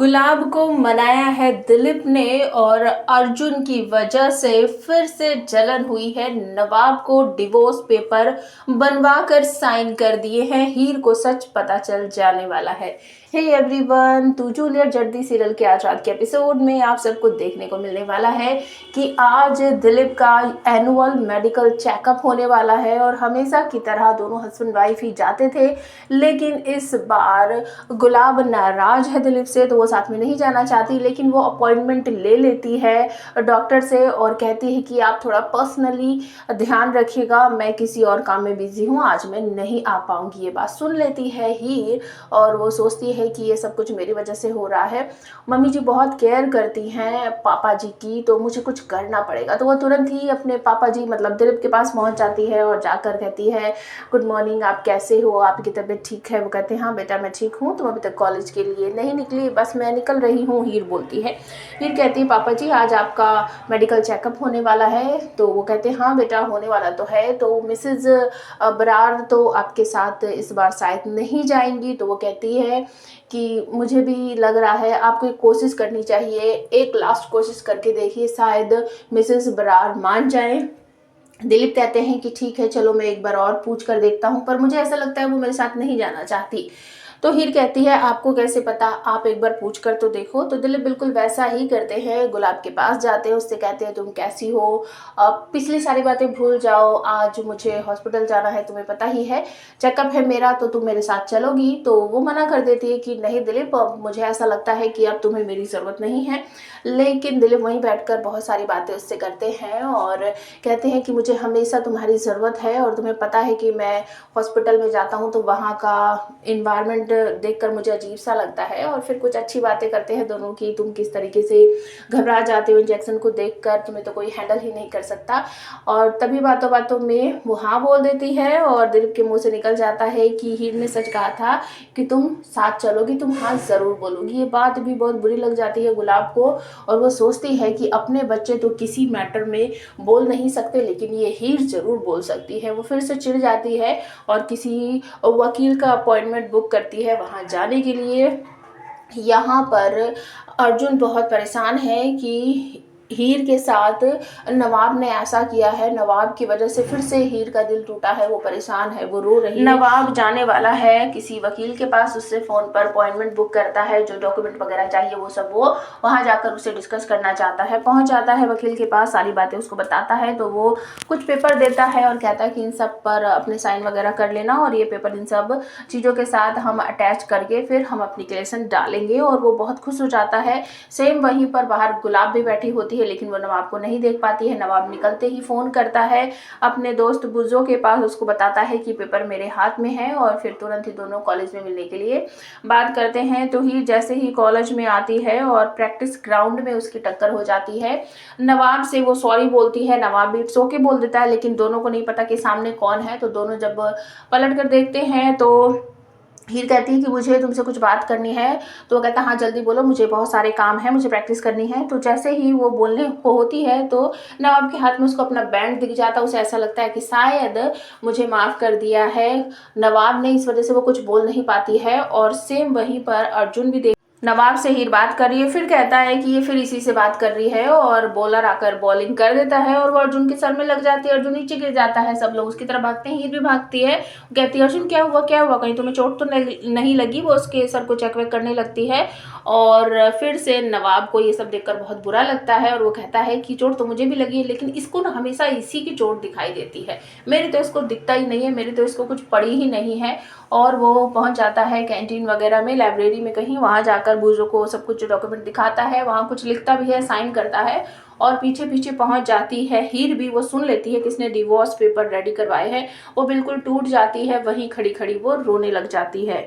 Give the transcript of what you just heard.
गुलाब को मनाया है दिलीप ने और अर्जुन की वजह से फिर से जलन हुई है। नवाब को डिवोर्स पेपर बनवाकर साइन कर दिए हैं। हीर को सच पता चल जाने वाला है। हे एवरीवन, तू जूलियट जल्दी सीरियल के आज रात के एपिसोड में आप सबको देखने को मिलने वाला है कि आज दिलीप का एनुअल मेडिकल चेकअप होने वाला है और हमेशा की तरह दोनों हस्बैंड वाइफ ही जाते थे, लेकिन इस बार गुलाब नाराज है दिलीप से, तो वो साथ में नहीं जाना चाहती, लेकिन वो अपॉइंटमेंट ले लेती है डॉक्टर से और कहती है कि आप थोड़ा पर्सनली ध्यान रखिएगा, मैं किसी और काम में बिजी हूँ, आज मैं नहीं आ पाऊंगी। ये बात सुन लेती है हीर और वो सोचती है कि ये सब कुछ मेरी वजह से हो रहा है। मम्मी जी बहुत केयर करती हैं पापा जी की, तो मुझे कुछ करना पड़ेगा। तो वो तुरंत ही अपने पापा जी मतलब दिलीप के पास पहुंच जाती है और जाकर कहती है, गुड मॉर्निंग, आप कैसे हो, आपकी तबीयत ठीक है? वो कहते हैं हाँ बेटा मैं ठीक हूँ, तुम अभी तक कॉलेज के लिए नहीं निकली? बस मैं निकल रही हूँ, हीर बोलती है। हीर कहती है पापा जी आज आपका मेडिकल चेकअप होने वाला है? तो वो कहते हैं हाँ बेटा होने वाला तो है। तो मिसेज बरार तो आपके साथ इस बार शायद नहीं जाएंगी। तो वो कहती है कि मुझे भी लग रहा है आपको एक कोशिश करनी चाहिए, एक लास्ट कोशिश करके देखिए, शायद मिसेस बरार मान जाए। दिलीप कहते हैं कि ठीक है चलो मैं एक बार और पूछ कर देखता हूँ, पर मुझे ऐसा लगता है वो मेरे साथ नहीं जाना चाहती। तो हीर कहती है आपको कैसे पता, आप एक बार पूछ कर तो देखो। तो दिलीप बिल्कुल वैसा ही करते हैं, गुलाब के पास जाते हैं, उससे कहते हैं तुम कैसी हो, पिछली सारी बातें भूल जाओ, आज मुझे हॉस्पिटल जाना है, तुम्हें पता ही है चेकअप है मेरा, तो तुम मेरे साथ चलोगी? तो वो मना कर देती है कि नहीं दिलीप, मुझे ऐसा लगता है कि अब तुम्हें मेरी ज़रूरत नहीं है। लेकिन दिलीप वहीं बैठकर बहुत सारी बातें उससे करते हैं और कहते हैं कि मुझे हमेशा तुम्हारी ज़रूरत है और तुम्हें पता है कि मैं हॉस्पिटल में जाता हूँ तो वहाँ का इन्वायरमेंट देखकर मुझे अजीब सा लगता है। और फिर कुछ अच्छी बातें करते हैं दोनों की, तुम किस तरीके से घबरा जाते हो इंजेक्शन को देखकर, तुम्हें तो कोई हैंडल ही नहीं कर सकता। और तभी बातों बातों में वो हाँ बोल देती है और दिलीप के मुंह से निकल जाता है कि हीर ने सच कहा था कि तुम साथ चलोगी, तुम हाँ ज़रूर बोलोगी। ये बात भी बहुत बुरी लग जाती है गुलाब को और वो सोचती है कि अपने बच्चे तो किसी मैटर में बोल नहीं सकते, लेकिन ये हीर ज़रूर बोल सकती है। वो फिर से चिढ़ जाती है और किसी वकील का अपॉइंटमेंट बुक करती है वहाँ जाने के लिए। यहाँ पर अर्जुन बहुत परेशान है कि हीर के साथ नवाब ने ऐसा किया है, नवाब की वजह से फिर से हीर का दिल टूटा है, वो परेशान है, वो रो रही है। नवाब जाने वाला है किसी वकील के पास, उससे फ़ोन पर अपॉइंटमेंट बुक करता है, जो डॉक्यूमेंट वगैरह चाहिए वो सब वो वहाँ जाकर उससे डिस्कस करना चाहता है। पहुँच जाता है वकील के पास, सारी बातें उसको बताता है, तो वो कुछ पेपर देता है और कहता है कि इन सब पर अपने साइन वगैरह कर लेना और ये पेपर इन सब चीज़ों के साथ हम अटैच करके फिर हम एप्लीकेशन डालेंगे। और वो बहुत खुश हो जाता है। सेम वहीं पर बाहर गुलाब भी बैठी होती है, लेकिन वो नवाब को नहीं देख पाती है। नवाब निकलते ही फ़ोन करता है अपने दोस्त बुज्जो के पास, उसको बताता है कि पेपर मेरे हाथ में है और फिर तुरंत ही दोनों कॉलेज में मिलने के लिए बात करते हैं। तो ही जैसे ही कॉलेज में आती है और प्रैक्टिस ग्राउंड में उसकी टक्कर हो जाती है, नवाब से वो सॉरी बोलती है, नवाब भी इट्स ओके बोल देता है, लेकिन दोनों को नहीं पता कि सामने कौन है। तो दोनों जब पलट कर देखते हैं तो हीर कहती है कि मुझे तुमसे कुछ बात करनी है। तो वो कहता है हाँ जल्दी बोलो, मुझे बहुत सारे काम है, मुझे प्रैक्टिस करनी है। तो जैसे ही वो बोलने को होती है तो नवाब के हाथ में उसको अपना बैंड दिख जाता है। उसे ऐसा लगता है कि शायद मुझे माफ़ कर दिया है नवाब ने, इस वजह से वो कुछ बोल नहीं पाती है। और सेम वहीं पर अर्जुन भी नवाब से हीर बात कर रही है, फिर कहता है कि ये फिर इसी से बात कर रही है और बॉलर आकर बॉलिंग कर देता है और वो अर्जुन के सर में लग जाती है। अर्जुन नीचे गिर जाता है, सब लोग उसकी तरफ भागते हैं, हीर भी भागती है। कहती है अर्जुन क्या हुआ क्या हुआ, कहीं तुम्हें चोट तो नहीं लगी? वो उसके सर को चेक वेक करने लगती है और फिर से नवाब को ये सब देखकर बहुत बुरा लगता है और वो कहता है कि चोट तो मुझे भी लगी है, लेकिन इसको ना हमेशा इसी की चोट दिखाई देती है, मेरी तो इसको दिखता ही नहीं है, मेरी तो इसको कुछ पड़ी ही नहीं है। और वो पहुंच जाता है कैंटीन वगैरह में, लाइब्रेरी में कहीं, वहाँ जाकर बुजुर्ग को सब कुछ डॉक्यूमेंट दिखाता है, वहाँ कुछ लिखता भी है, साइन करता है और पीछे पीछे पहुंच जाती है हीर भी। वो सुन लेती है किसने डिवोर्स पेपर रेडी करवाए हैं, वो बिल्कुल टूट जाती है, वहीं खड़ी खड़ी वो रोने लग जाती है।